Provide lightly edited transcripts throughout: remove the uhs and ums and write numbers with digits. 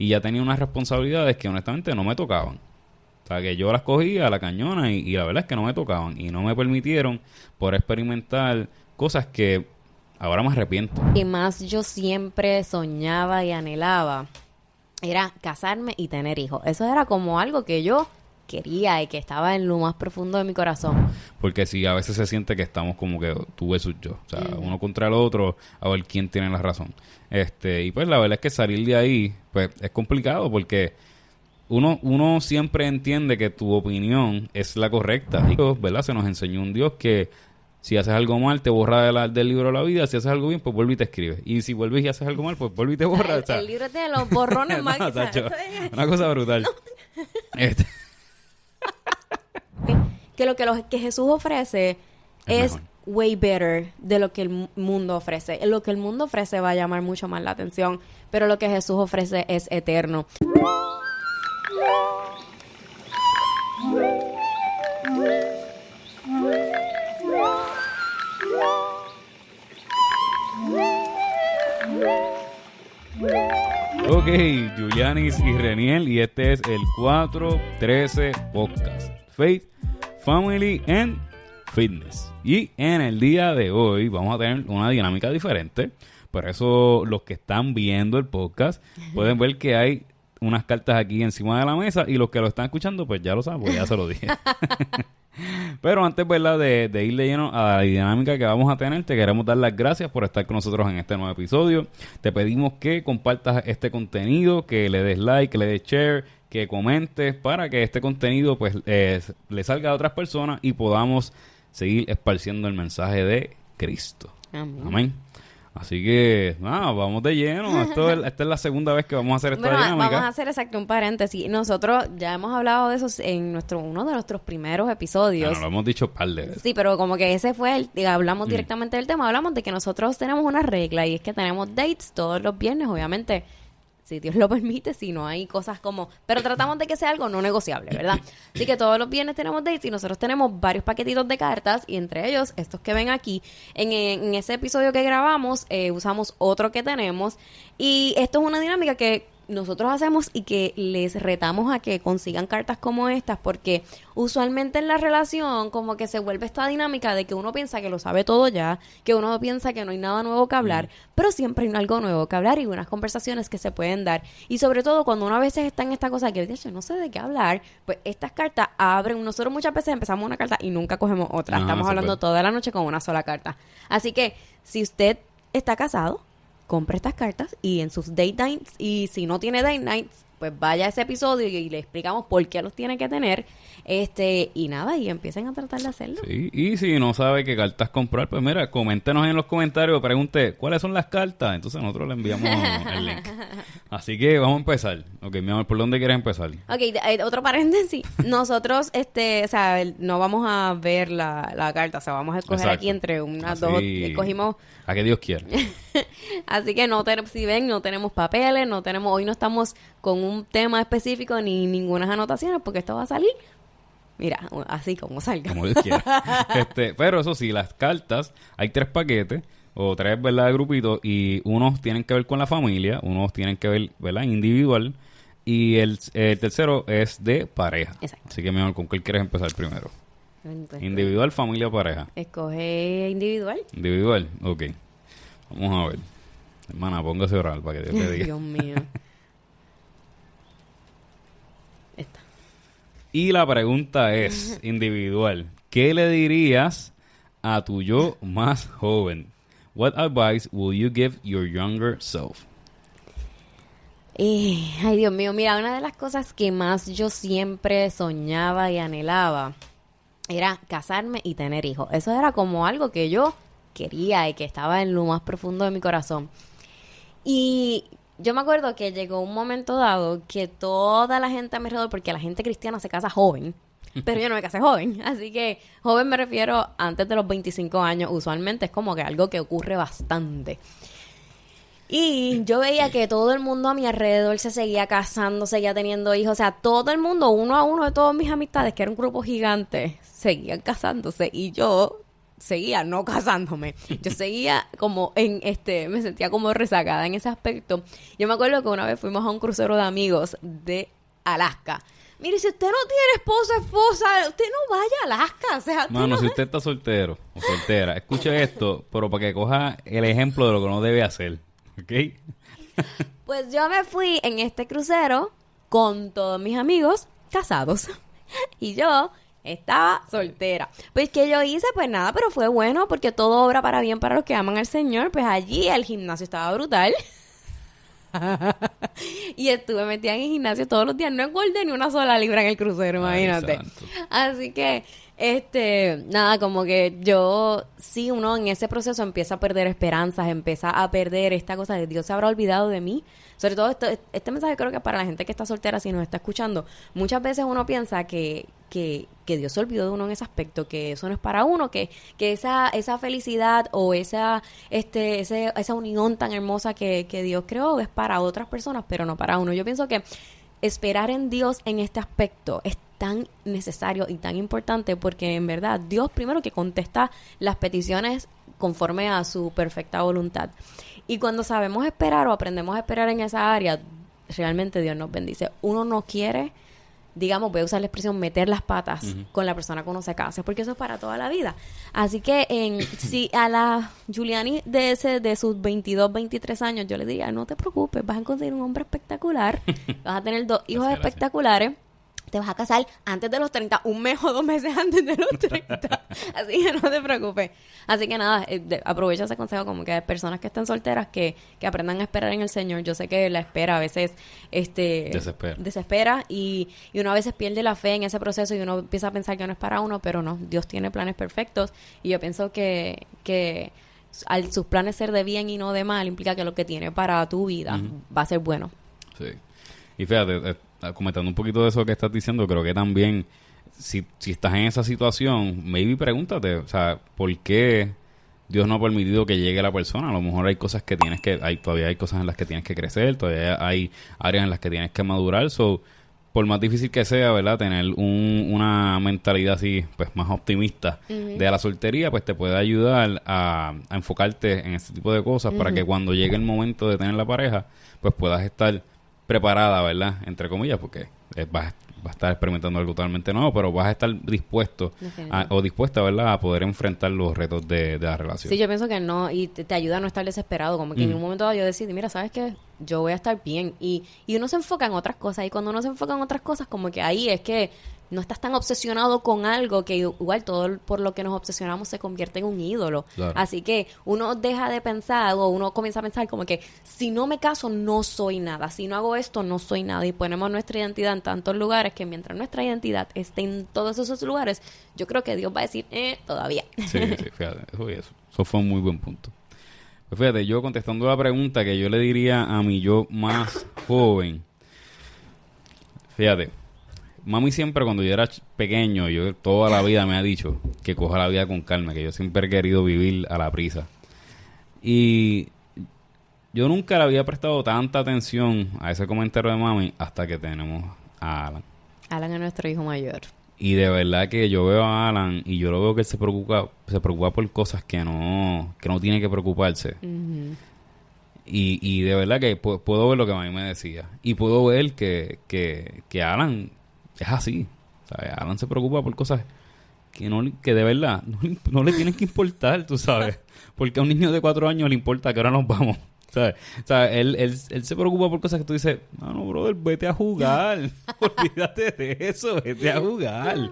y ya tenía unas responsabilidades que honestamente no me tocaban. O sea, que yo las cogía a la cañona y la verdad es que no me tocaban y no me permitieron por experimentar cosas que ahora me arrepiento. Y más yo siempre soñaba y anhelaba era casarme y tener hijos. Eso era como algo que yo quería y que estaba en lo más profundo de mi corazón. Porque sí, a veces se siente que estamos como que tú versus yo. O sea, uno contra el otro, a ver quién tiene la razón. Y pues la verdad es que salir de ahí, pues es complicado porque uno siempre entiende que tu opinión es la correcta. Y, ¿verdad? Se nos enseñó un Dios que si haces algo mal, te borra del libro de la vida. Si haces algo bien, pues vuelve y te escribe. Y si vuelves y haces algo mal, pues vuelve y te borra. O sea, el libro de los borrones más. No, tacho, una cosa brutal. No. Que lo que Jesús ofrece es way better de lo que el mundo ofrece. Lo que el mundo ofrece va a llamar mucho más la atención, pero lo que Jesús ofrece es eterno. Ok, Julianis y Reniel, y este es el 413 Podcast. Faith, Family and Fitness. Y en el día de hoy vamos a tener una dinámica diferente. Por eso los que están viendo el podcast pueden ver que hay unas cartas aquí encima de la mesa, y los que lo están escuchando pues ya lo saben, pues ya se lo dije. Pero antes, ¿verdad?, de ir de lleno a la dinámica que vamos a tener, te queremos dar las gracias por estar con nosotros en este nuevo episodio. Te pedimos que compartas este contenido, que le des like, que le des share, que comentes para que este contenido pues le salga a otras personas y podamos seguir esparciendo el mensaje de Cristo. Amén. Amén. Así que, vamos de lleno. Esta es la segunda vez que vamos a hacer esta dinámica. Vamos a hacer un paréntesis. Nosotros ya hemos hablado de eso en uno de nuestros primeros episodios. Bueno, lo hemos dicho un par de veces. Sí, pero como que ese fue hablamos directamente del tema. Hablamos de que nosotros tenemos una regla y es que tenemos dates todos los viernes, obviamente. Si Dios lo permite, si no hay cosas como... Pero tratamos de que sea algo no negociable, ¿verdad? Así que todos los viernes tenemos dates y nosotros tenemos varios paquetitos de cartas, y entre ellos, estos que ven aquí, en ese episodio que grabamos, usamos otro que tenemos, y esto es una dinámica que nosotros hacemos y que les retamos a que consigan cartas como estas, porque usualmente en la relación como que se vuelve esta dinámica de que uno piensa que lo sabe todo ya, que uno piensa que no hay nada nuevo que hablar, pero siempre hay algo nuevo que hablar y unas conversaciones que se pueden dar, y sobre todo cuando uno a veces está en esta cosa que yo no sé de qué hablar, pues estas cartas abren. Nosotros muchas veces empezamos una carta y nunca cogemos otra, estamos hablando toda la noche con una sola carta. Así que si usted está casado, compre estas cartas y en sus date nights, y si no tiene date nights, pues vaya a ese episodio y le explicamos por qué los tiene que tener, y nada, y empiecen a tratar de hacerlo. Sí, y si no sabe qué cartas comprar, pues mira, coméntenos en los comentarios, pregunte cuáles son las cartas, entonces nosotros le enviamos el link. Así que vamos a empezar. Ok, mi amor, ¿por dónde quieres empezar? Ok, otro paréntesis. Nosotros, o sea, no vamos a ver la carta, o sea, vamos a escoger aquí entre unas dos, escogimos... A que Dios quiera. Así que si ven, no tenemos papeles, hoy no estamos con un tema específico ni ninguna anotaciones, porque esto va a salir, mira, así como salga. Como Dios quiera. Pero eso sí, las cartas, hay 3 paquetes, o 3, ¿verdad?, de grupitos, y unos tienen que ver con la familia, unos tienen que ver, ¿verdad?, individual, y el tercero es de pareja. Exacto. Así que, mi amor, ¿con cuál quieres empezar primero? Individual, familia, pareja. Escoge individual. Individual, ok. Vamos a ver. Hermana, póngase a orar para que Dios te diga. Dios mío. Esta. Y la pregunta es, individual, ¿qué le dirías a tu yo más joven? What advice will you give your younger self? Ay, Dios mío, mira, una de las cosas que más yo siempre soñaba y anhelaba era casarme y tener hijos. Eso era como algo que yo quería y que estaba en lo más profundo de mi corazón. Y yo me acuerdo que llegó un momento dado que toda la gente a mi alrededor, porque la gente cristiana se casa joven, pero yo no me casé joven. Así que joven me refiero antes de los 25 años. Usualmente es como que algo que ocurre bastante. Y yo veía que todo el mundo a mi alrededor se seguía casando, seguía teniendo hijos. O sea, todo el mundo, uno a uno de todas mis amistades, que era un grupo gigante, seguían casándose. Y yo seguía no casándome. Yo seguía como me sentía como rezagada en ese aspecto. Yo me acuerdo que una vez fuimos a un crucero de amigos de Alaska. Mire, si usted no tiene esposa, usted no vaya a Alaska. O sea, Mano, si usted está soltero o soltera, escuche esto, pero para que coja el ejemplo de lo que no debe hacer, ¿ok? Pues yo me fui en este crucero con todos mis amigos casados. Y yo estaba soltera. Pues, ¿qué yo hice? Pues nada, pero fue bueno porque todo obra para bien para los que aman al Señor. Pues allí el gimnasio estaba brutal. Y estuve metida en el gimnasio todos los días. No engordé ni una sola libra en el crucero, imagínate. Así que, nada, como que sí, uno en ese proceso empieza a perder esperanzas, empieza a perder esta cosa de Dios se habrá olvidado de mí. Sobre todo este mensaje creo que para la gente que está soltera, si nos está escuchando, muchas veces uno piensa que Dios se olvidó de uno en ese aspecto, que eso no es para uno, que esa felicidad o esa unión tan hermosa que Dios creó es para otras personas, pero no para uno. Yo pienso que esperar en Dios en este aspecto es tan necesario y tan importante porque en verdad Dios primero que contesta las peticiones conforme a su perfecta voluntad. Y cuando sabemos esperar o aprendemos a esperar en esa área, realmente Dios nos bendice. Uno no quiere, digamos, voy a usar la expresión, meter las patas con la persona que uno se case, porque eso es para toda la vida. Así que si a la Juliani de sus 22, 23 años, yo le diría, no te preocupes, vas a conseguir un hombre espectacular, vas a tener 2 hijos espectaculares, te vas a casar antes de los 30, un mes o 2 meses antes de los 30. Así que no te preocupes. Así que nada, aprovecha ese consejo como que hay personas que están solteras que aprendan a esperar en el Señor. Yo sé que la espera a veces desespera y uno a veces pierde la fe en ese proceso y uno empieza a pensar que no es para uno, pero no, Dios tiene planes perfectos y yo pienso que al sus planes ser de bien y no de mal implica que lo que tiene para tu vida va a ser bueno. Sí. Y fíjate, comentando un poquito de eso que estás diciendo, creo que también, si estás en esa situación, maybe pregúntate, o sea, ¿por qué Dios no ha permitido que llegue la persona? A lo mejor hay cosas que todavía hay cosas en las que tienes que crecer, todavía hay áreas en las que tienes que madurar, por más difícil que sea, ¿verdad? Tener una mentalidad así, pues, más optimista de la soltería, pues te puede ayudar a enfocarte en ese tipo de cosas para que cuando llegue el momento de tener la pareja, pues puedas estar preparada, ¿verdad? Entre comillas, porque vas a estar experimentando algo totalmente nuevo, pero vas a estar dispuesta, ¿verdad? A poder enfrentar los retos de la relación. Sí, yo pienso que no, y te ayuda a no estar desesperado, como que en un momento dado yo decidí, mira, ¿sabes qué? Yo voy a estar bien, y uno se enfoca en otras cosas, y cuando uno se enfoca en otras cosas, como que ahí es que no estás tan obsesionado con algo que igual todo por lo que nos obsesionamos se convierte en un ídolo. Claro. Así que uno deja de pensar o uno comienza a pensar como que si no me caso no soy nada, si no hago esto no soy nada y ponemos nuestra identidad en tantos lugares que mientras nuestra identidad esté en todos esos lugares, yo creo que Dios va a decir, todavía. Sí, fíjate, eso fue un muy buen punto. Pues fíjate, yo contestando la pregunta que yo le diría a mi yo más joven, fíjate, mami siempre cuando yo era pequeño, yo toda la vida me ha dicho que coja la vida con calma, que yo siempre he querido vivir a la prisa. Y yo nunca le había prestado tanta atención a ese comentario de mami hasta que tenemos a Alan. Alan es nuestro hijo mayor. Y de verdad que yo veo a Alan y yo lo veo que él se preocupa por cosas que no tiene que preocuparse. Y de verdad que puedo ver lo que mami me decía. Y puedo ver que Alan es así, ¿sabes? Alan se preocupa por cosas que de verdad no le tienen que importar, tú sabes. Porque a un niño de 4 años le importa que ahora nos vamos, ¿sabes? O sea, él se preocupa por cosas que tú dices, no, brother, vete a jugar. Olvídate de eso, vete a jugar.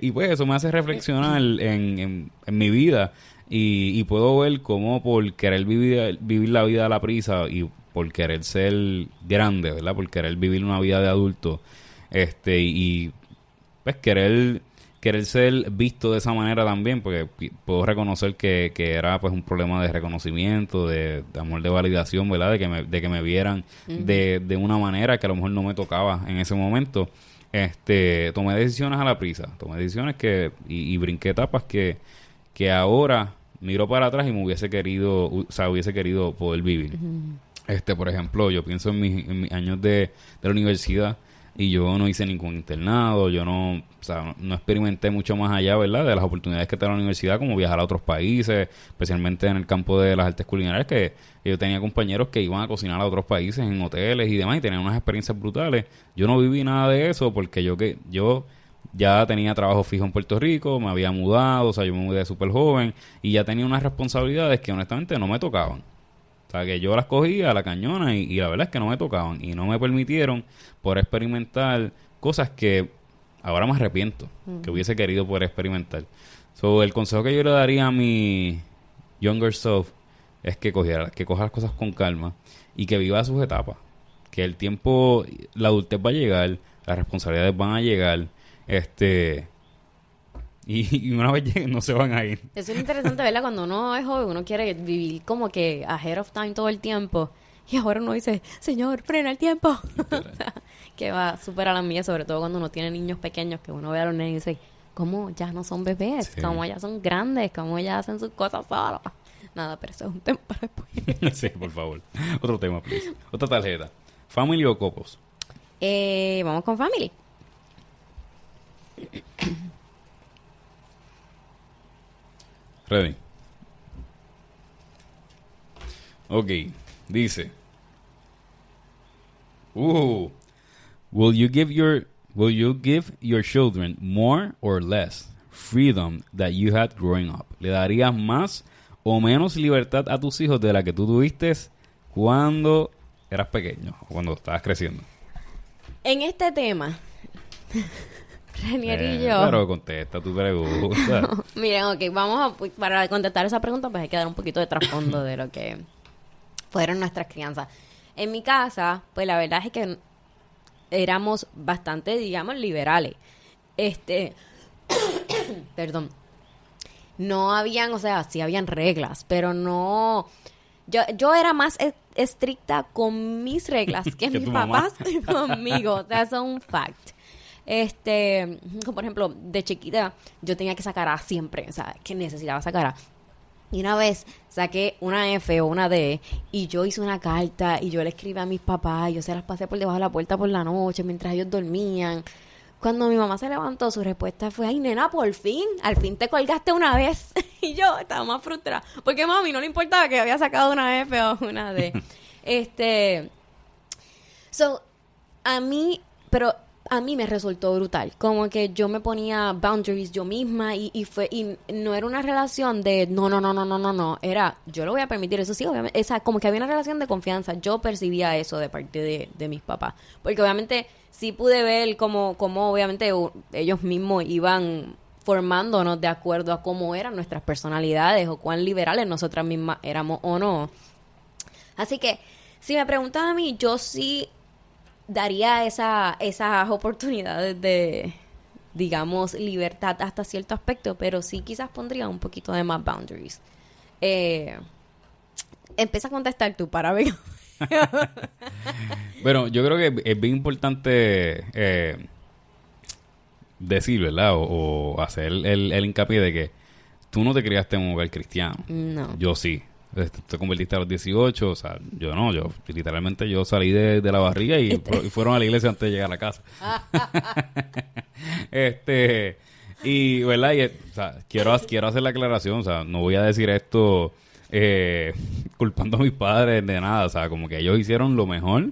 Y pues eso me hace reflexionar en mi vida. Y puedo ver cómo por querer vivir la vida a la prisa y por querer ser grande, ¿verdad? Por querer vivir una vida de adulto, y pues querer ser visto de esa manera también, porque puedo reconocer que era pues un problema de reconocimiento, de amor, de validación, ¿verdad? De que me vieran de una manera que a lo mejor no me tocaba en ese momento. Tomé decisiones a la prisa, tomé decisiones y brinqué etapas que ahora miro para atrás y hubiese querido poder vivir. Por ejemplo, yo pienso en mis años de la universidad Y yo no hice ningún internado, yo no, o sea, no experimenté mucho más allá, ¿verdad? De las oportunidades que te da la universidad, como viajar a otros países, especialmente en el campo de las artes culinarias, que yo tenía compañeros que iban a cocinar a otros países en hoteles y demás, y tenían unas experiencias brutales. Yo no viví nada de eso porque yo ya tenía trabajo fijo en Puerto Rico, me había mudado, o sea, yo me mudé súper joven, y ya tenía unas responsabilidades que honestamente no me tocaban. O sea, que yo las cogía a la cañona y la verdad es que no me tocaban y no me permitieron poder experimentar cosas que ahora me arrepiento, que hubiese querido poder experimentar. So, el consejo que yo le daría a mi younger self es que coja las cosas con calma y que viva sus etapas. Que el tiempo, la adultez va a llegar, las responsabilidades van a llegar, y una vez lleguen no se van a ir. Eso es interesante, ¿verdad? Cuando uno es joven, uno quiere vivir como que ahead of time todo el tiempo. Y ahora uno dice, Señor, frena el tiempo. Que va súper a la mía, sobre todo cuando uno tiene niños pequeños, que uno ve a los niños y dice, ¿cómo ya no son bebés? Sí. ¿Cómo ya son grandes? ¿Cómo ya hacen sus cosas solos? Nada, pero eso es un tema para después. Sí, por favor. Otro tema, please. Otra tarjeta. ¿Family o copos? Vamos con family. Ready. Ok, dice. Will you give your children more or less freedom that you had growing up? ¿Le darías más o menos libertad a tus hijos de la que tú tuviste cuando eras pequeño o cuando estabas creciendo? En este tema, Renier y yo... Pero contesta tu pregunta. Miren, ok, para contestar esa pregunta, pues hay que dar un poquito de trasfondo de lo que fueron nuestras crianzas. En mi casa, pues la verdad es que éramos bastante, digamos, liberales. Perdón. No habían, o sea, sí habían reglas, pero no... Yo era más estricta con mis reglas que mis papás conmigo. O sea, eso es un fact. Como por ejemplo, de chiquita, yo tenía que sacar A siempre. O sea, que necesitaba sacar A. Y una vez saqué una F o una D y yo hice una carta y yo le escribí a mis papás y yo se las pasé por debajo de la puerta por la noche mientras ellos dormían. Cuando mi mamá se levantó, su respuesta fue, ay, nena, por fin, al fin te colgaste una vez. Y yo estaba más frustrada, porque a mami no le importaba que había sacado una F o una D. A mí me resultó brutal. Como que yo me ponía boundaries yo misma y no era una relación de no. Era, yo lo voy a permitir, eso sí, obviamente. Como que había una relación de confianza. Yo percibía eso de parte de mis papás. Porque obviamente sí pude ver cómo obviamente ellos mismos iban formándonos de acuerdo a cómo eran nuestras personalidades o cuán liberales nosotras mismas éramos o no. Así que, si me preguntas a mí, yo sí daría esas oportunidades de, digamos, libertad hasta cierto aspecto, pero sí quizás pondría un poquito de más boundaries. Empieza a contestar tú para ver. Bueno, yo creo que es bien importante decir, ¿verdad? O hacer el hincapié de que tú no te criaste en un hogar cristiano. No. Yo sí. Te convertiste a los 18, o sea, yo no, yo literalmente yo salí de la barriga y fueron a la iglesia antes de llegar a la casa. Y, ¿verdad? Y, o sea, quiero hacer la aclaración, o sea, no voy a decir esto culpando a mis padres de nada, o sea, como que ellos hicieron lo mejor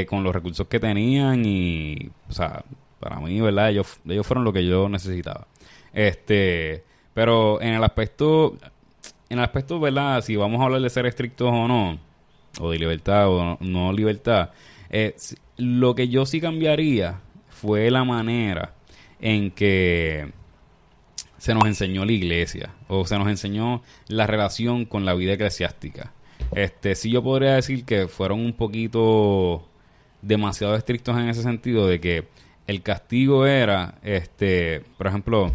con los recursos que tenían y, o sea, para mí, ¿verdad? Ellos fueron lo que yo necesitaba. Pero en el aspecto, ¿verdad? Si vamos a hablar de ser estrictos o no, o de libertad o no libertad, lo que yo sí cambiaría fue la manera en que se nos enseñó la iglesia, o se nos enseñó la relación con la vida eclesiástica. Sí yo podría decir que fueron un poquito demasiado estrictos en ese sentido de que el castigo era, por ejemplo,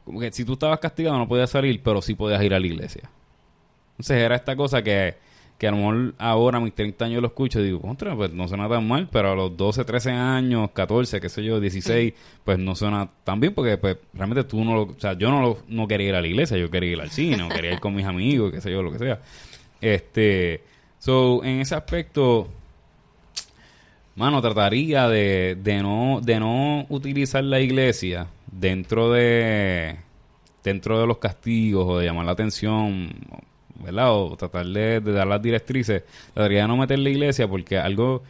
como que si tú estabas castigado no podías salir, pero sí podías ir a la iglesia. Entonces era esta cosa que a lo mejor ahora a mis 30 años lo escucho y digo, contra, pues no suena tan mal, pero a los 12, 13 años, 14, qué sé yo, 16, pues no suena tan bien porque pues realmente tú no o sea, yo no quería ir a la iglesia, yo quería ir al cine, o quería ir con mis amigos, qué sé yo, lo que sea. En ese aspecto, Mano, trataría de no utilizar la iglesia dentro de los castigos o de llamar la atención, ¿verdad? O tratar de dar las directrices. Trataría de no meter la iglesia porque algo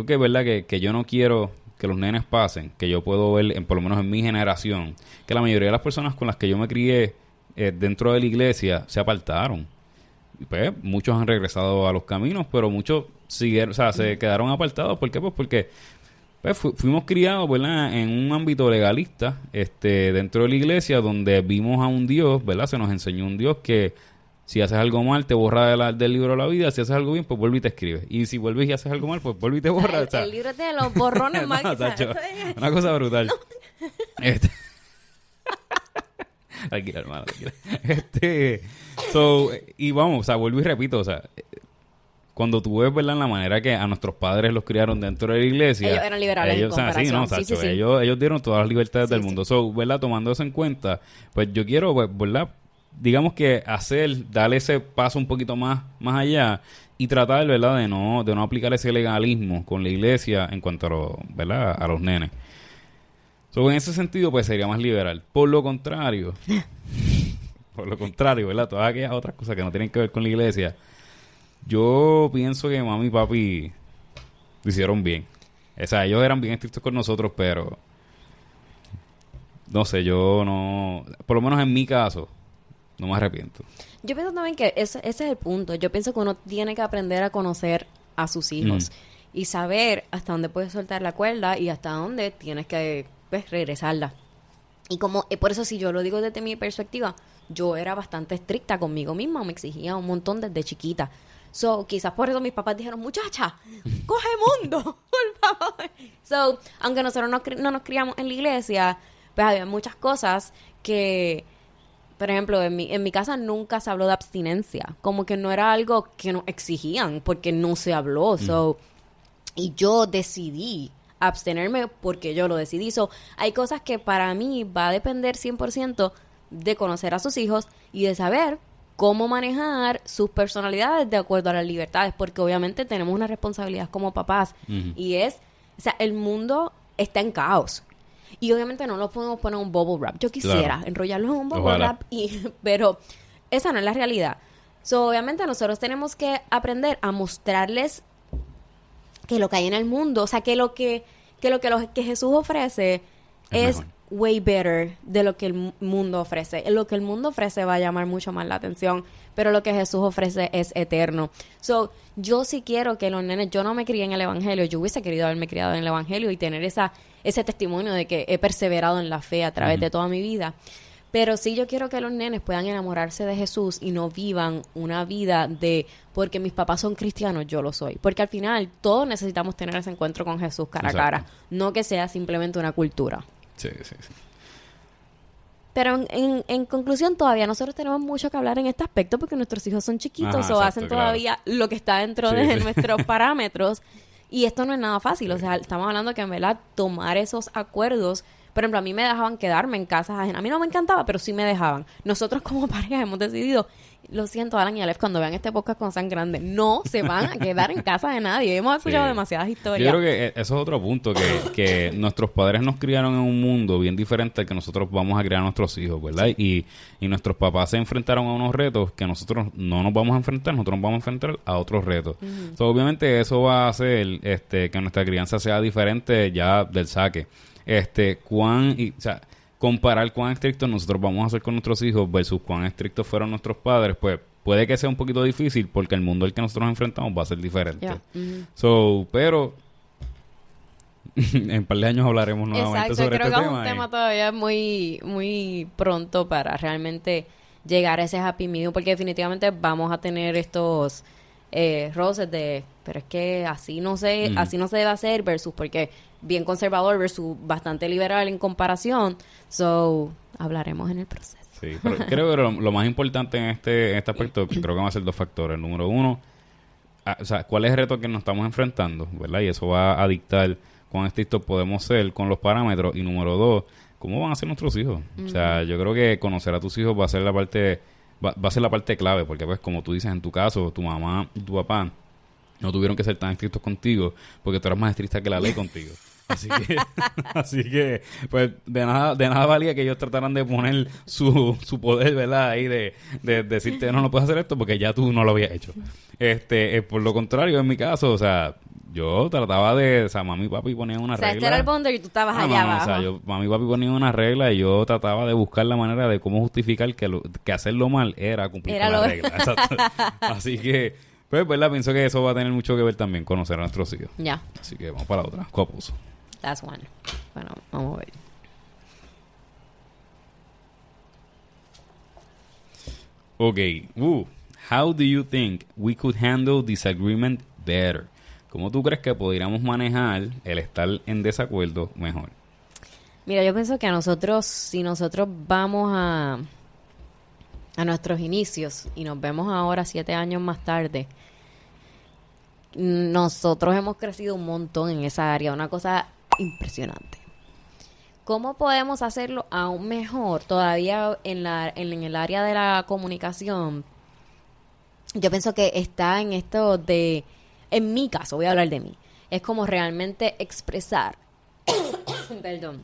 que es verdad que yo no quiero que los nenes pasen, que yo puedo ver, por lo menos en mi generación, que la mayoría de las personas con las que yo me crié dentro de la iglesia se apartaron. Y pues muchos han regresado a los caminos, pero muchos siguieron, o sea, se quedaron apartados. ¿Por qué? Pues porque fuimos criados, ¿verdad?, en un ámbito legalista, dentro de la iglesia, donde vimos a un Dios, ¿verdad? Se nos enseñó un Dios que si haces algo mal, te borra del libro de la vida. Si haces algo bien, pues vuelve y te escribe. Y si vuelves y haces algo mal, pues vuelve y te borra. O sea, el libro de los borrones más. No, tacho, una cosa brutal. No. Tranquila, hermano, tranquila. Y vamos, o sea, vuelvo y repito, o sea, cuando tú ves, ¿verdad?, la manera que a nuestros padres los criaron dentro de la iglesia. Ellos eran liberales en comparación. O sea, sí, sí. Ellos dieron todas las libertades del mundo. So, ¿verdad? Tomando eso en cuenta, pues yo quiero, pues, ¿verdad?, digamos que darle ese paso un poquito más allá y tratar, ¿verdad?, de no aplicar ese legalismo con la iglesia en cuanto ¿verdad?, a los nenes. So, en ese sentido, pues sería más liberal. Por lo contrario, ¿verdad?, todas aquellas otras cosas que no tienen que ver con la iglesia, yo pienso que mami y papi lo hicieron bien. O sea, ellos eran bien estrictos con nosotros, pero no sé, yo no, por lo menos en mi caso, no me arrepiento. Yo pienso también que ese es el punto. Yo pienso que uno tiene que aprender a conocer a sus hijos y saber hasta dónde puedes soltar la cuerda y hasta dónde tienes que, pues, regresarla. Y como por eso, si yo lo digo desde mi perspectiva, yo era bastante estricta conmigo misma, me exigía un montón desde chiquita. So, quizás por eso mis papás dijeron, muchacha, coge mundo, por favor. So, aunque nosotros no nos criamos en la iglesia, pues había muchas cosas que, por ejemplo, en mi casa nunca se habló de abstinencia. Como que no era algo que nos exigían, porque no se habló. So, y yo decidí abstenerme porque yo lo decidí. So, hay cosas que para mí va a depender 100% de conocer a sus hijos y de saber cómo manejar sus personalidades de acuerdo a las libertades, porque obviamente tenemos una responsabilidad como papás y es, o sea, el mundo está en caos y obviamente no lo podemos poner en un bubble wrap. Yo quisiera enrollarlos en un bubble wrap, pero esa no es la realidad. So, obviamente nosotros tenemos que aprender a mostrarles que lo que hay en el mundo, o sea, que lo que Jesús ofrece es mejor, way better de lo que el mundo ofrece. Lo que el mundo ofrece va a llamar mucho más la atención, pero lo que Jesús ofrece es eterno. So, yo sí quiero que los nenes, yo no me crié en el evangelio, yo hubiese querido haberme criado en el evangelio y tener ese testimonio de que he perseverado en la fe a través de toda mi vida. Pero sí yo quiero que los nenes puedan enamorarse de Jesús y no vivan una vida de porque mis papás son cristianos, yo lo soy. Porque al final todos necesitamos tener ese encuentro con Jesús cara a cara, no que sea simplemente una cultura. Sí, sí, sí. Pero en conclusión, todavía nosotros tenemos mucho que hablar en este aspecto porque nuestros hijos son chiquitos o hacen todavía lo que está dentro de nuestros parámetros. Y esto no es nada fácil. O sea, estamos hablando que en verdad tomar esos acuerdos. Por ejemplo, a mí me dejaban quedarme en casas ajenas. A mí no me encantaba, pero sí me dejaban. Nosotros como pareja hemos decidido, lo siento, Alan y Aleph, cuando vean este podcast con San Grande, no se van a quedar en casa de nadie. Hemos escuchado demasiadas historias. Yo creo que eso es otro punto, que nuestros padres nos criaron en un mundo bien diferente al que nosotros vamos a criar a nuestros hijos, ¿verdad? Y nuestros papás se enfrentaron a unos retos que nosotros no nos vamos a enfrentar, nosotros nos vamos a enfrentar a otros retos. So, obviamente eso va a hacer que nuestra crianza sea diferente ya del saque. O sea, comparar cuán estrictos nosotros vamos a ser con nuestros hijos versus cuán estrictos fueron nuestros padres, pues puede que sea un poquito difícil porque el mundo al que nosotros nos enfrentamos va a ser diferente. So, pero en un par de años hablaremos nuevamente sobre este tema. Creo que es un tema todavía muy, muy pronto para realmente llegar a ese happy medium, porque definitivamente vamos a tener estos roces de, pero es que así no se debe hacer versus porque bien conservador versus bastante liberal en comparación. So, hablaremos en el proceso. Sí, pero creo que lo más importante en este aspecto, creo que van a ser dos factores. Número uno, o sea, cuál es el reto que nos estamos enfrentando, ¿verdad? Y eso va a dictar cuán estrictos podemos ser con los parámetros. Y número dos, cómo van a ser nuestros hijos. O sea, yo creo que conocer a tus hijos va a ser la parte clave, porque pues como tú dices en tu caso, tu mamá y tu papá no tuvieron que ser tan estrictos contigo porque tú eras más estricta que la ley contigo. Así que, pues, de nada valía que ellos trataran de poner su poder, ¿verdad? Ahí de decirte, no puedes hacer esto porque ya tú no lo habías hecho. Por lo contrario, en mi caso, o sea, yo trataba de, o sea, mami y papi ponían una regla. O sea, este era el boundary y tú estabas allá abajo. O sea, mami y papi ponían una regla y yo trataba de buscar la manera de cómo justificar que hacerlo mal era cumplir con la regla. Exacto. Así que, pues, ¿verdad? Pienso que eso va a tener mucho que ver también conocer a nuestros hijos. Ya. Así que vamos para la otra. ¿Cuál puso? That's one. Bueno, vamos a ver. Okay. How do you think we could handle disagreement better? ¿Cómo tú crees que podríamos manejar el estar en desacuerdo mejor? Mira, yo pienso que si nosotros vamos a nuestros inicios y nos vemos ahora 7 años más tarde, nosotros hemos crecido un montón en esa área, una cosa impresionante. ¿Cómo podemos hacerlo aún mejor todavía en el área de la comunicación? Yo pienso que está en esto en mi caso, voy a hablar de mí, es como realmente expresar, perdón,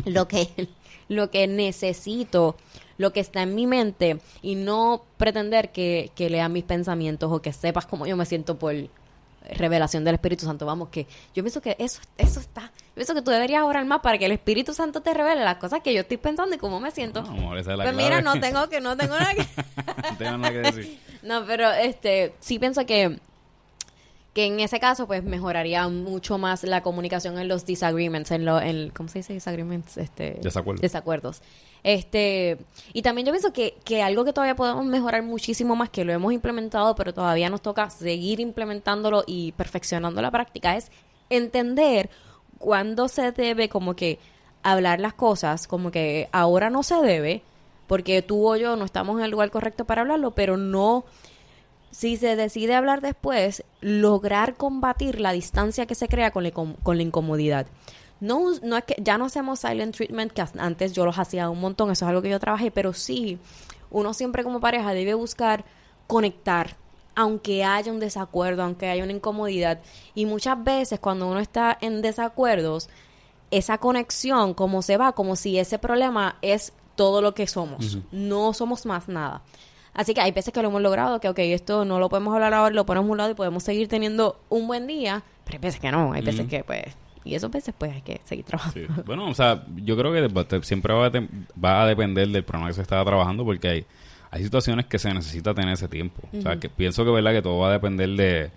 lo que necesito, lo que está en mi mente y no pretender que leas mis pensamientos o que sepas cómo yo me siento por revelación del Espíritu Santo. Vamos, que yo pienso que eso está. Yo pienso que tú deberías orar más para que el Espíritu Santo te revele las cosas que yo estoy pensando y cómo me siento. No, esa es la pues clave. mira, no tengo nada que no tengo nada que decir. No, pero sí pienso que en ese caso pues mejoraría mucho más la comunicación en los disagreements, ¿cómo se dice disagreements? Desacuerdos. Y también yo pienso que algo que todavía podemos mejorar muchísimo más, que lo hemos implementado, pero todavía nos toca seguir implementándolo y perfeccionando la práctica, es entender cuándo se debe como que hablar las cosas, como que ahora no se debe, porque tú o yo no estamos en el lugar correcto para hablarlo, pero no, si se decide hablar después, lograr combatir la distancia que se crea con la incomodidad. No es que ya no hacemos silent treatment, que antes yo los hacía un montón, eso es algo que yo trabajé, pero sí, uno siempre como pareja debe buscar conectar, aunque haya un desacuerdo, aunque haya una incomodidad. Y muchas veces cuando uno está en desacuerdos, esa conexión como se va, como si ese problema es todo lo que somos. Uh-huh. No somos más nada. Así que hay veces que lo hemos logrado, que esto no lo podemos hablar ahora, lo ponemos a un lado y podemos seguir teniendo un buen día, pero hay veces que no, hay veces que pues... Y esos veces, pues, hay que seguir trabajando. Sí. Bueno, o sea, yo creo que siempre va a depender del programa que se estaba trabajando, porque hay situaciones que se necesita tener ese tiempo. Uh-huh. O sea, que pienso que, ¿verdad?, que todo va a depender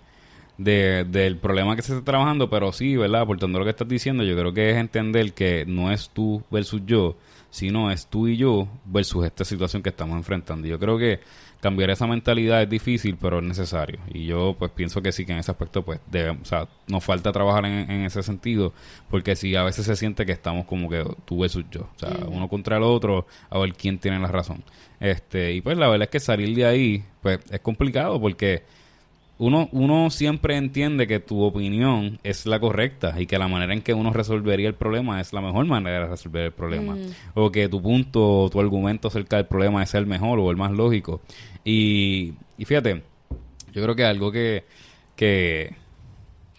del problema que se esté trabajando, pero sí, ¿verdad?, aportando lo que estás diciendo, yo creo que es entender que no es tú versus yo, sino es tú y yo versus esta situación que estamos enfrentando. Yo creo que cambiar esa mentalidad es difícil, pero es necesario. Y yo pues pienso que sí, que en ese aspecto pues nos falta trabajar en ese sentido, porque sí, a veces se siente que estamos como que tú versus yo, o sea, uno contra el otro, a ver quién tiene la razón. Y pues la verdad es que salir de ahí pues es complicado, porque uno siempre entiende que tu opinión es la correcta y que la manera en que uno resolvería el problema es la mejor manera de resolver el problema. O que tu punto, tu argumento acerca del problema es el mejor o el más lógico. Y fíjate, yo creo que algo que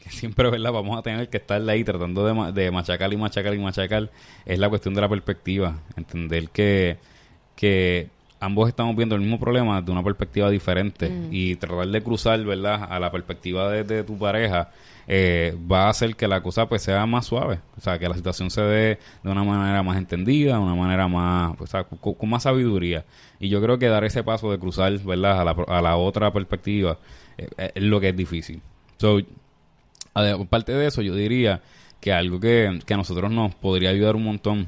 siempre, ¿verdad?, vamos a tener que estar ahí tratando de machacar y machacar y machacar es la cuestión de la perspectiva. Entender que ambos estamos viendo el mismo problema de una perspectiva diferente y tratar de cruzar, ¿verdad?, a la perspectiva de tu pareja va a hacer que la cosa pues sea más suave, o sea, que la situación se dé de una manera más entendida, de una manera más, pues, o sea, con más sabiduría. Y yo creo que dar ese paso de cruzar, ¿verdad?, a la otra perspectiva es lo que es difícil. Aparte de eso, yo diría que algo que a nosotros nos podría ayudar un montón,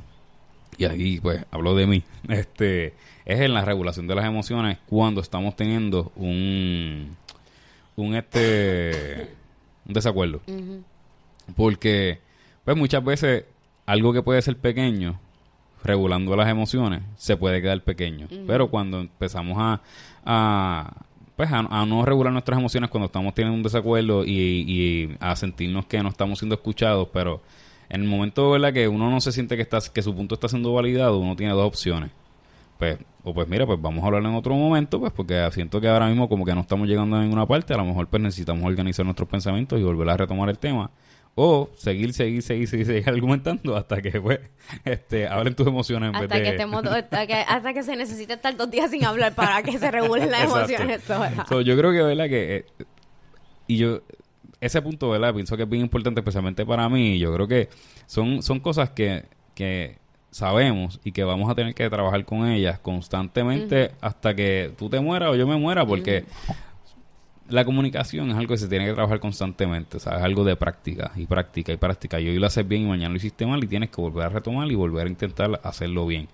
y aquí pues hablo de mí, es en la regulación de las emociones cuando estamos teniendo un desacuerdo. Uh-huh. Porque pues muchas veces algo que puede ser pequeño, regulando las emociones, se puede quedar pequeño. Uh-huh. Pero cuando empezamos a no regular nuestras emociones cuando estamos teniendo un desacuerdo y a sentirnos que no estamos siendo escuchados, pero en el momento, ¿verdad?, que uno no se siente que su punto está siendo validado, uno tiene dos opciones. pues mira, pues vamos a hablar en otro momento, pues porque siento que ahora mismo como que no estamos llegando a ninguna parte, a lo mejor pues necesitamos organizar nuestros pensamientos y volver a retomar el tema. O seguir argumentando hasta que pues hablen tus emociones en vez de... hasta que se necesite estar 2 días sin hablar para que se regulen las emociones solas. So, yo creo que, ¿verdad? Que ese punto, ¿verdad? Pienso que es bien importante, especialmente para mí. Yo creo que son cosas que sabemos y que vamos a tener que trabajar con ellas constantemente hasta que tú te mueras o yo me muera, porque la comunicación es algo que se tiene que trabajar constantemente, o sea, es algo de práctica y práctica y práctica. Y hoy lo haces bien y mañana lo hiciste mal y tienes que volver a retomar y volver a intentar hacerlo bien.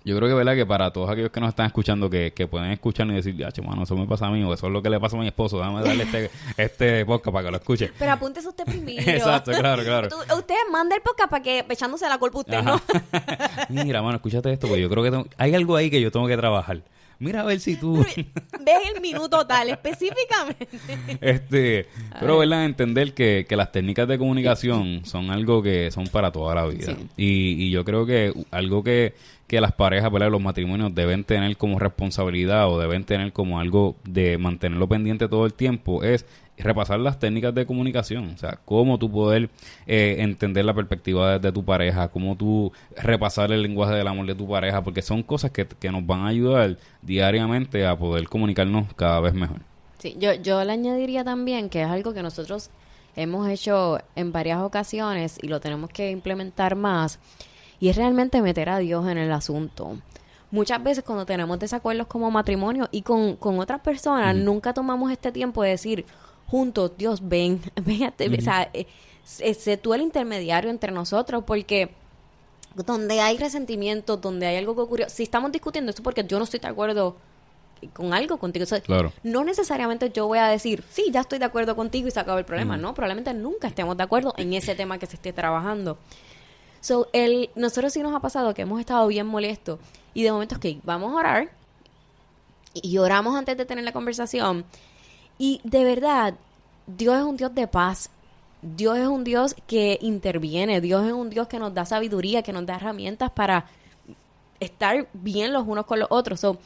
Yo creo que, ¿verdad? Que para todos aquellos que nos están escuchando, que pueden escuchar y decir, mano, eso me pasa a mí, o eso es lo que le pasa a mi esposo, déjame darle este podcast para que lo escuche. Pero apúntese usted primero. Exacto, claro. Usted manda el podcast para que, echándose la culpa usted, Ajá. ¿no? Mira, mano, escúchate esto, porque yo creo que hay algo ahí que yo tengo que trabajar. Mira a ver si tú... Ves el minuto tal, específicamente. Pero, ¿verdad? Entender que las técnicas de comunicación son algo que son para toda la vida. Sí. Y yo creo que algo que las parejas, ¿verdad? Los matrimonios deben tener como responsabilidad o deben tener como algo de mantenerlo pendiente todo el tiempo es repasar las técnicas de comunicación, o sea, cómo tú poder entender la perspectiva de tu pareja, cómo tú repasar el lenguaje del amor de tu pareja, porque son cosas que nos van a ayudar diariamente a poder comunicarnos cada vez mejor. Sí, yo le añadiría también que es algo que nosotros hemos hecho en varias ocasiones y lo tenemos que implementar más, y es realmente meter a Dios en el asunto. Muchas veces cuando tenemos desacuerdos como matrimonio y con otras personas, nunca tomamos este tiempo de decir, juntos, Dios, ven, o sea, sé tú el intermediario entre nosotros, porque donde hay resentimiento, donde hay algo que ocurrió, si estamos discutiendo esto porque yo no estoy de acuerdo con algo contigo, o sea, claro. No necesariamente yo voy a decir, sí, ya estoy de acuerdo contigo y se acabó el problema, no, probablemente nunca estemos de acuerdo en ese tema que se esté trabajando. So, nosotros sí nos ha pasado que hemos estado bien molestos y de momento es que vamos a orar y oramos antes de tener la conversación. Y de verdad, Dios es un Dios de paz. Dios es un Dios que interviene. Dios es un Dios que nos da sabiduría, que nos da herramientas para estar bien los unos con los otros. So,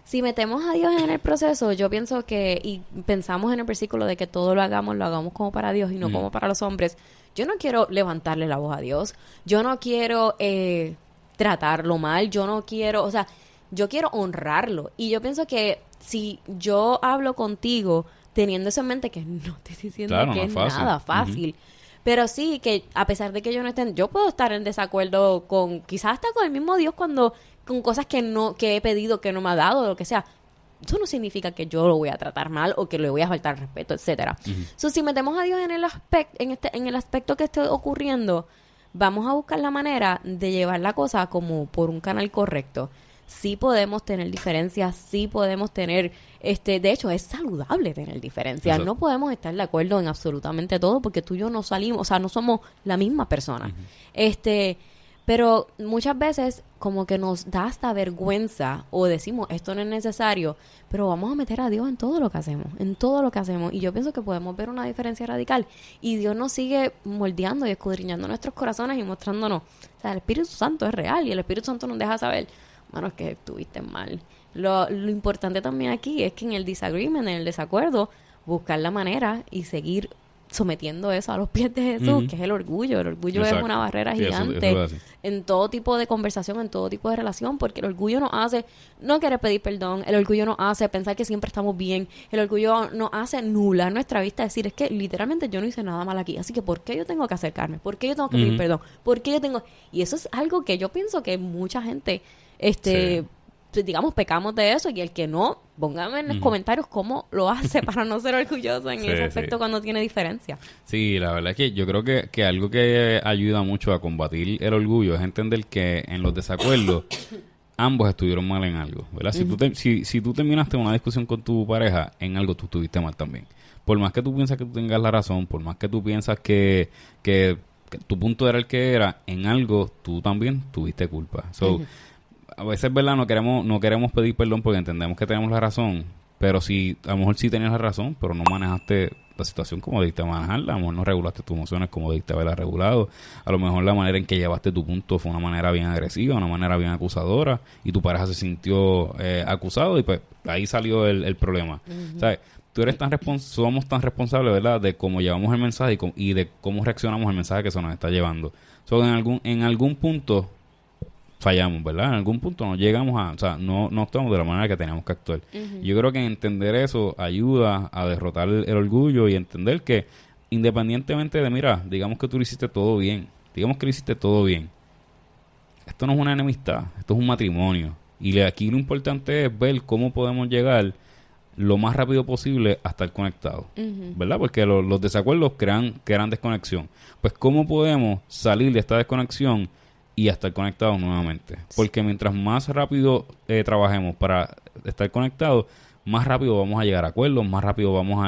si metemos a Dios en el proceso, yo pienso que, y pensamos en el versículo de que todo lo hagamos como para Dios y no como para los hombres. Yo no quiero levantarle la voz a Dios. Yo no quiero tratarlo mal. Yo no quiero, o sea, yo quiero honrarlo. Y yo pienso que si yo hablo contigo teniendo eso en mente, que no te estoy diciendo que es nada fácil, pero sí que a pesar de que yo no esté, yo puedo estar en desacuerdo con, quizás hasta con el mismo Dios con cosas que he pedido que no me ha dado, o lo que sea. Eso no significa que yo lo voy a tratar mal o que le voy a faltar respeto, etcétera. So, si metemos a Dios en el aspecto que esté ocurriendo, vamos a buscar la manera de llevar la cosa como por un canal correcto. Sí podemos tener diferencias, sí podemos tener, de hecho es saludable tener diferencias. Exacto. No podemos estar de acuerdo en absolutamente todo porque tú y yo no salimos, o sea, no somos la misma persona. Pero muchas veces como que nos da hasta vergüenza o decimos esto no es necesario, pero vamos a meter a Dios en todo lo que hacemos, y yo pienso que podemos ver una diferencia radical y Dios nos sigue moldeando y escudriñando nuestros corazones y mostrándonos, o sea, el Espíritu Santo es real y el Espíritu Santo nos deja saber, mano, es que estuviste mal. Lo importante también aquí es que en el disagreement, en el desacuerdo, buscar la manera y seguir sometiendo eso a los pies de Jesús, que es el orgullo. El orgullo es una barrera gigante eso en todo tipo de conversación, en todo tipo de relación, porque el orgullo nos hace no querer pedir perdón, el orgullo nos hace pensar que siempre estamos bien, el orgullo nos hace nular nuestra vista, decir, es que literalmente yo no hice nada mal aquí, así que ¿por qué yo tengo que acercarme? ¿Por qué yo tengo que pedir perdón? ¿Por qué yo tengo...? Y eso es algo que yo pienso que mucha gente, digamos, pecamos de eso, y el que no, póngame en los comentarios cómo lo hace para no ser orgulloso en ese aspecto cuando tiene diferencia. Sí, la verdad es que yo creo que algo que ayuda mucho a combatir el orgullo es entender que en los desacuerdos ambos estuvieron mal en algo, ¿verdad? Si tú terminaste una discusión con tu pareja, en algo tú estuviste mal también. Por más que tú piensas que tú tengas la razón, por más que tú piensas que tu punto era el que era, en algo tú también tuviste culpa. A veces, ¿verdad? No queremos pedir perdón porque entendemos que tenemos la razón, Pero si a lo mejor sí tenías la razón, pero no manejaste la situación como debiste manejarla, a lo mejor no regulaste tus emociones como debiste haberla regulado, a lo mejor la manera en que llevaste tu punto fue una manera bien agresiva, una manera bien acusadora, y tu pareja se sintió acusado, y pues ahí salió el problema. ¿Sabes? Tú eres somos tan responsables, ¿verdad?, de cómo llevamos el mensaje y de cómo reaccionamos al mensaje que se nos está llevando. En algún punto fallamos, ¿verdad? En algún punto no llegamos o sea, no actuamos de la manera que teníamos que actuar. Yo creo que entender eso ayuda a derrotar el orgullo y entender que independientemente de, mira, digamos que tú lo hiciste todo bien, esto no es una enemistad, esto es un matrimonio. Y aquí lo importante es ver cómo podemos llegar lo más rápido posible a estar conectados, ¿verdad? Porque los desacuerdos crean desconexión. Pues cómo podemos salir de esta desconexión y a estar conectados nuevamente. Porque mientras más rápido trabajemos para estar conectados, más rápido vamos a llegar a acuerdos, más rápido vamos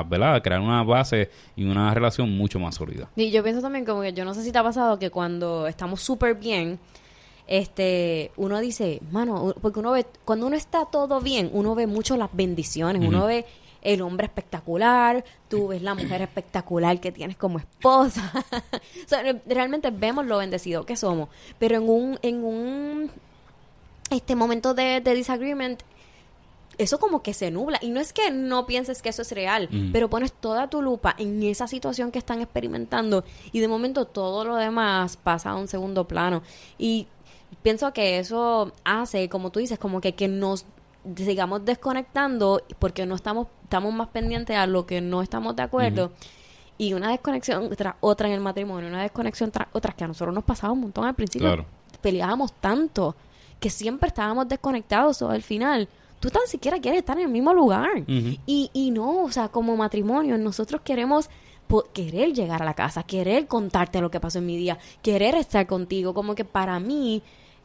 ¿verdad?, a crear una base y una relación mucho más sólida. Y yo pienso también como que yo no sé si te ha pasado que cuando estamos súper bien, uno dice, mano, porque uno ve, cuando uno está todo bien, uno ve mucho las bendiciones, uno ve el hombre espectacular, tú ves la mujer espectacular que tienes como esposa. O sea, realmente vemos lo bendecido que somos, pero en un momento de disagreement, eso como que se nubla. Y no es que no pienses que eso es real, pero pones toda tu lupa en esa situación que están experimentando y de momento todo lo demás pasa a un segundo plano. Y pienso que eso hace, como tú dices, como que nos sigamos desconectando porque no estamos más pendientes a lo que no estamos de acuerdo. Y una desconexión tras otra en el matrimonio, una desconexión tras otra, que a nosotros nos pasaba un montón al principio. Claro. Peleábamos tanto que siempre estábamos desconectados, o al final tú tan siquiera quieres estar en el mismo lugar. Y no, o sea, como matrimonio nosotros queremos querer llegar a la casa, querer contarte lo que pasó en mi día, querer estar contigo, como que para mí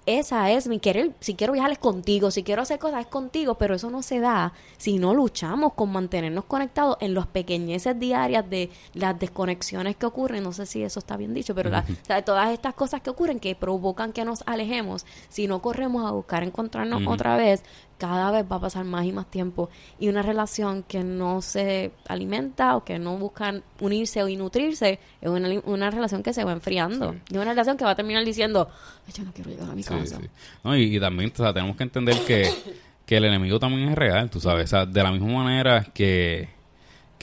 esa es mi querer. Si quiero viajar es contigo, si quiero hacer cosas es contigo, pero eso no se da si no luchamos con mantenernos conectados en las pequeñeces diarias de las desconexiones que ocurren. No sé si eso está bien dicho, pero o sea, todas estas cosas que ocurren que provocan que nos alejemos, si no corremos a buscar encontrarnos otra vez, cada vez va a pasar más y más tiempo, y una relación que no se alimenta o que no buscan unirse o nutrirse es una relación que se va enfriando, y una relación que va a terminar diciendo, ay, yo no quiero llegar a mi casa. Sí. No, y también, o sea, tenemos que entender que el enemigo también es real, tú sabes, o sea, de la misma manera que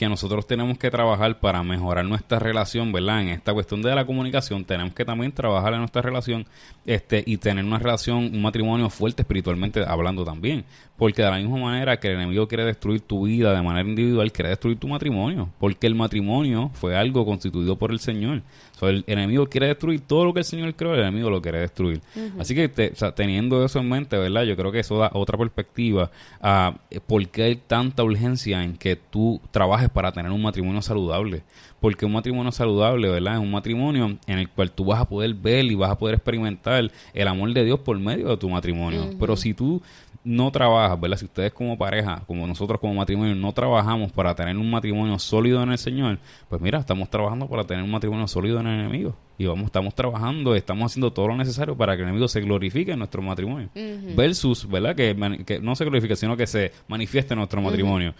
nosotros tenemos que trabajar para mejorar nuestra relación, ¿verdad? En esta cuestión de la comunicación, tenemos que también trabajar en nuestra relación y tener una relación, un matrimonio fuerte espiritualmente hablando también. Porque de la misma manera que el enemigo quiere destruir tu vida de manera individual, quiere destruir tu matrimonio. Porque el matrimonio fue algo constituido por el Señor. O sea, el enemigo quiere destruir todo lo que el Señor creó, el enemigo lo quiere destruir. Así que, o sea, teniendo eso en mente, ¿verdad? Yo creo que eso da otra perspectiva a por qué hay tanta urgencia en que tú trabajes para tener un matrimonio saludable. Porque un matrimonio saludable, ¿verdad?, es un matrimonio en el cual tú vas a poder ver y vas a poder experimentar el amor de Dios por medio de tu matrimonio. Pero si tú no trabajas, ¿verdad?, si ustedes como pareja, como nosotros como matrimonio, no trabajamos para tener un matrimonio sólido en el Señor, pues mira, estamos trabajando para tener un matrimonio sólido en el enemigo. Y estamos trabajando, estamos haciendo todo lo necesario para que el enemigo se glorifique en nuestro matrimonio. Versus, ¿verdad?, que no se glorifique, sino que se manifieste en nuestro matrimonio.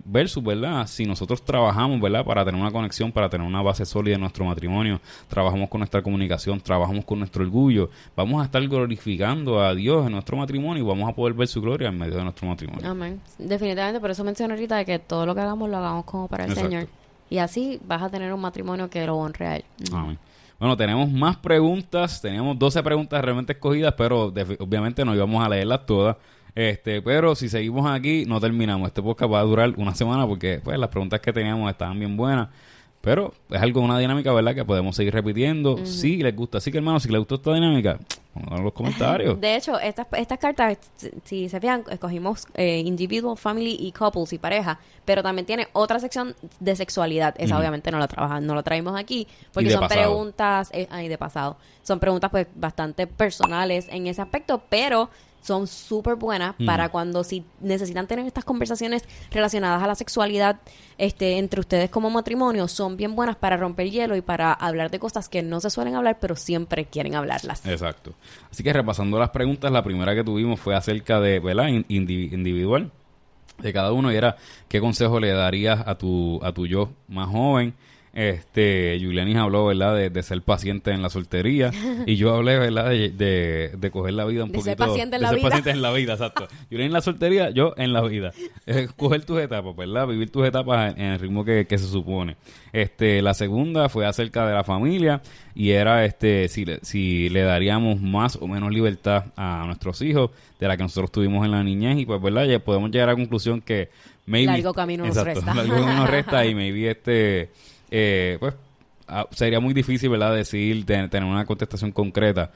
Versus, ¿verdad?, si nosotros trabajamos, ¿verdad?, para tener una conexión, para tener una base sólida en nuestro matrimonio, trabajamos con nuestra comunicación, trabajamos con nuestro orgullo, vamos a estar glorificando a Dios en nuestro matrimonio y vamos a poder ver su gloria en medio de nuestro matrimonio. Amén. Definitivamente, por eso mencioné ahorita de que todo lo que hagamos lo hagamos como para el Exacto. Señor. Y así vas a tener un matrimonio que lo honre a Él. Amén. Bueno, tenemos más preguntas. Teníamos 12 preguntas realmente escogidas, pero obviamente no íbamos a leerlas todas. Pero si seguimos aquí, no terminamos. Este podcast va a durar una semana porque pues las preguntas que teníamos estaban bien buenas. Pero es algo, una dinámica, ¿verdad?, que podemos seguir repitiendo si les gusta. Así que, hermanos, si les gustó esta dinámica, pónganlo en los comentarios. De hecho, estas cartas, si se fijan, escogimos individual, family y couples y pareja, pero también tiene otra sección de sexualidad. Esa obviamente no la traemos aquí, porque son preguntas, de pasado, son preguntas pues bastante personales en ese aspecto, pero son súper buenas para cuando si necesitan tener estas conversaciones relacionadas a la sexualidad entre ustedes como matrimonio, son bien buenas para romper hielo y para hablar de cosas que no se suelen hablar, pero siempre quieren hablarlas. Exacto. Así que repasando las preguntas, la primera que tuvimos fue acerca de, ¿verdad?, individual. de cada uno, y era qué consejo le darías a tu yo más joven. Julianis habló, ¿verdad? De ser paciente en la soltería, y yo hablé, ¿verdad? De coger la vida un De poquito. ser paciente en de la ser vida. paciente en la vida, exacto. Julianis en la soltería, yo en la vida. Coger tus etapas, ¿verdad? Vivir tus etapas en el ritmo que se supone. La segunda fue acerca de la familia, y era si le daríamos más o menos libertad a nuestros hijos de la que nosotros tuvimos en la niñez, y pues, ¿verdad? Ya podemos llegar a la conclusión que maybe, Largo camino nos resta. largo camino nos resta, y maybe pues sería muy difícil, ¿verdad? Decidir tener una contestación concreta,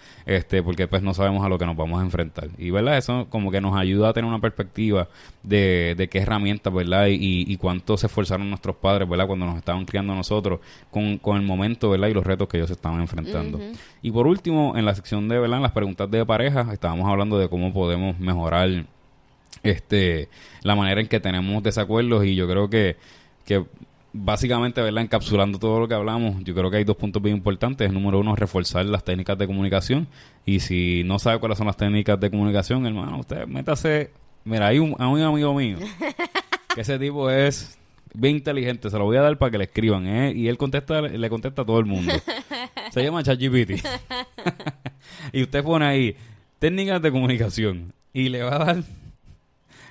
porque pues no sabemos a lo que nos vamos a enfrentar, y verdad, eso como que nos ayuda a tener una perspectiva de qué herramientas, ¿verdad? Y cuánto se esforzaron nuestros padres, ¿verdad? Cuando nos estaban criando a nosotros con el momento, ¿verdad? Y los retos que ellos estaban enfrentando. Y por último, en la sección de, ¿verdad? Las preguntas de pareja, estábamos hablando de cómo podemos mejorar la manera en que tenemos desacuerdos, y yo creo que básicamente, ¿verdad? Encapsulando todo lo que hablamos, yo creo que hay 2 puntos bien importantes. Número 1, reforzar las técnicas de comunicación. Y si no sabe cuáles son las técnicas de comunicación, hermano, usted métase. Mira, hay un amigo mío que ese tipo es bien inteligente. Se lo voy a dar para que le escriban, y él le contesta a todo el mundo. Se llama ChatGPT. Y usted pone ahí técnicas de comunicación y le va a dar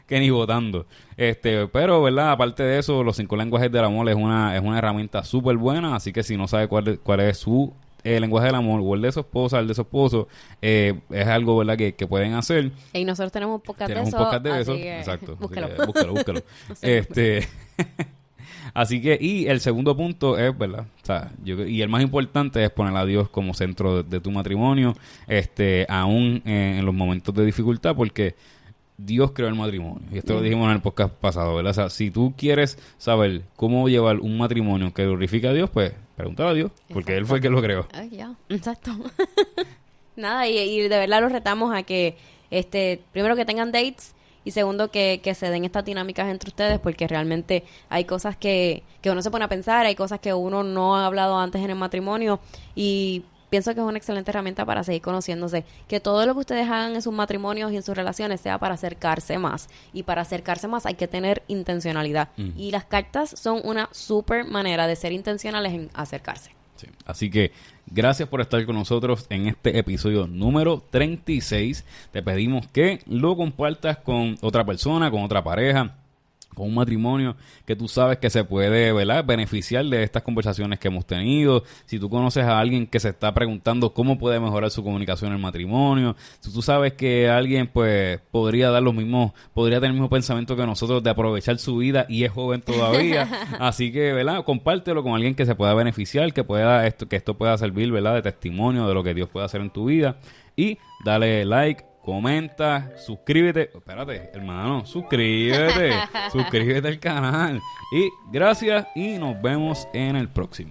que ni votando. Pero, ¿verdad? Aparte de eso, los 5 lenguajes del amor es una herramienta súper buena. Así que si no sabe cuál es su lenguaje del amor, o el de su esposa, el de su esposo, es algo, ¿verdad? Que pueden hacer. Y nosotros tenemos un podcast Tenemos de un podcast de eso. eso. Exacto. Búsquelo. Así que búsquelo. Así que, y el segundo punto es, ¿verdad? O sea, y el más importante es poner a Dios como centro de tu matrimonio, aún en los momentos de dificultad, porque Dios creó el matrimonio. Y esto lo dijimos en el podcast pasado, ¿verdad? O sea, si tú quieres saber cómo llevar un matrimonio que glorifica a Dios, pues pregúntale a Dios, porque Él fue el que lo creó. Ya, exacto. Nada, y de verdad los retamos a que, primero que tengan dates, y segundo que se den estas dinámicas entre ustedes, porque realmente hay cosas que uno se pone a pensar, hay cosas que uno no ha hablado antes en el matrimonio, y pienso que es una excelente herramienta para seguir conociéndose. Que todo lo que ustedes hagan en sus matrimonios y en sus relaciones sea para acercarse más. Y para acercarse más hay que tener intencionalidad. Y las cartas son una súper manera de ser intencionales en acercarse. Sí. Así que gracias por estar con nosotros en este episodio número 36. Te pedimos que lo compartas con otra persona, con otra pareja, con un matrimonio que tú sabes que se puede, ¿verdad?, beneficiar de estas conversaciones que hemos tenido. Si tú conoces a alguien que se está preguntando cómo puede mejorar su comunicación en el matrimonio, si tú sabes que alguien pues podría tener el mismo pensamiento que nosotros de aprovechar su vida y es joven todavía, así que, ¿verdad?, compártelo con alguien que se pueda beneficiar, que esto pueda servir, ¿verdad?, de testimonio de lo que Dios puede hacer en tu vida, y dale like, comenta, suscríbete. Espérate, hermano, suscríbete al canal. Y gracias, y nos vemos en el próximo.